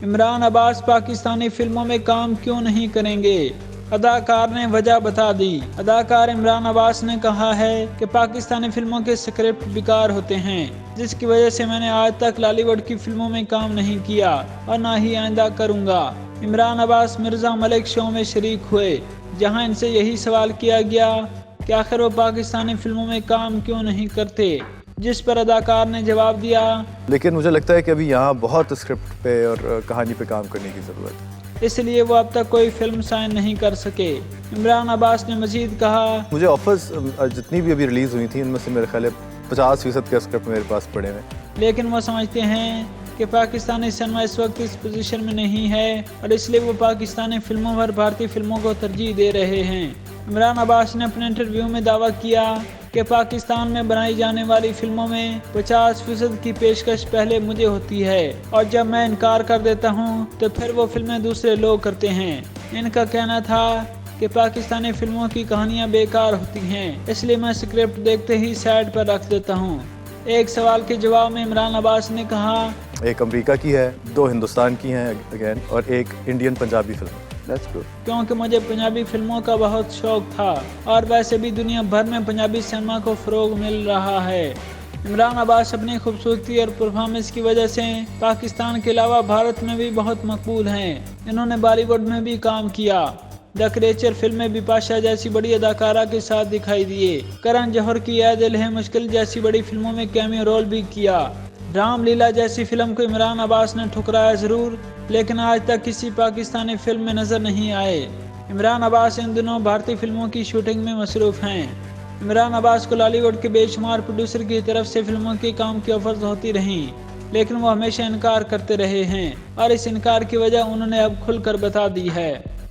عمران عباس پاکستانی فلموں میں کام کیوں نہیں کریں گے؟ اداکار نے وجہ بتا دی۔ اداکار عمران عباس نے کہا ہے کہ پاکستانی فلموں کے سکرپٹ بیکار ہوتے ہیں، جس کی وجہ سے میں نے آج تک لالی ووڈ کی فلموں میں کام نہیں کیا اور نہ ہی آئندہ کروں گا۔ عمران عباس مرزا ملک شو میں شریک ہوئے، جہاں ان سے یہی سوال کیا گیا کہ آخر وہ پاکستانی فلموں میں کام کیوں نہیں کرتے، جس پر اداکار نے جواب دیا، لیکن مجھے لگتا ہے کہ ابھی یہاں بہت اسکرپٹ پہ اور کہانی پہ کام کرنے کی ضرورت ہے، اس لیے وہ اب تک کوئی فلم سائن نہیں کر سکے۔ عمران عباس نے مزید کہا، مجھے آفرز جتنی بھی ابھی ریلیز ہوئی تھیں ان میں سے میرے خیال ہے 50% کے اسکرپٹ میرے پاس پڑے ہیں، لیکن وہ سمجھتے ہیں کہ پاکستانی سنیما اس وقت اس پوزیشن میں نہیں ہے اور اس لیے وہ پاکستانی فلموں پر بھارتی فلموں کو ترجیح دے رہے ہیں۔ عمران عباس نے اپنے انٹرویو میں دعویٰ کیا کہ پاکستان میں بنائی جانے والی فلموں میں 50% کی پیشکش پہلے مجھے ہوتی ہے اور جب میں انکار کر دیتا ہوں تو پھر وہ فلمیں دوسرے لوگ کرتے ہیں۔ ان کا کہنا تھا کہ پاکستانی فلموں کی کہانیاں بیکار ہوتی ہیں، اس لیے میں سکرپٹ دیکھتے ہی سائڈ پر رکھ دیتا ہوں۔ ایک سوال کے جواب میں عمران عباس نے کہا، ایک امریکہ کی ہے، 2 ہندوستان کی ہیں اگین، اور ایک انڈین پنجابی فلم۔ کیونکہ مجھے پنجابی فلموں کا بہت شوق تھا اور ویسے بھی دنیا بھر میں پنجابی سینما کو فروغ مل رہا ہے۔ عمران عباس اپنی خوبصورتی اور پرفارمنس کی وجہ سے پاکستان کے علاوہ بھارت میں بھی بہت مقبول ہیں۔ انہوں نے بالی ووڈ میں بھی کام کیا۔ دی کریچر فلم میں بپاشا جیسی بڑی اداکارہ کے ساتھ دکھائی دیے۔ کرن جوہر کی اے دل ہے مشکل جیسی بڑی فلموں میں کیمیو رول بھی کیا۔ رام لیلا جیسی فلم کو عمران عباس نے ٹھکرایا ضرور، لیکن آج تک کسی پاکستانی فلم میں نظر نہیں آئے۔ عمران عباس ان دنوں بھارتی فلموں کی شوٹنگ میں مصروف ہیں۔ عمران عباس کو لالی ووڈ کے بے شمار پروڈیوسر کی طرف سے فلموں کے کام کی آفرز ہوتی رہیں، لیکن وہ ہمیشہ انکار کرتے رہے ہیں اور اس انکار کی وجہ انہوں نے اب کھل کر بتا دی ہے۔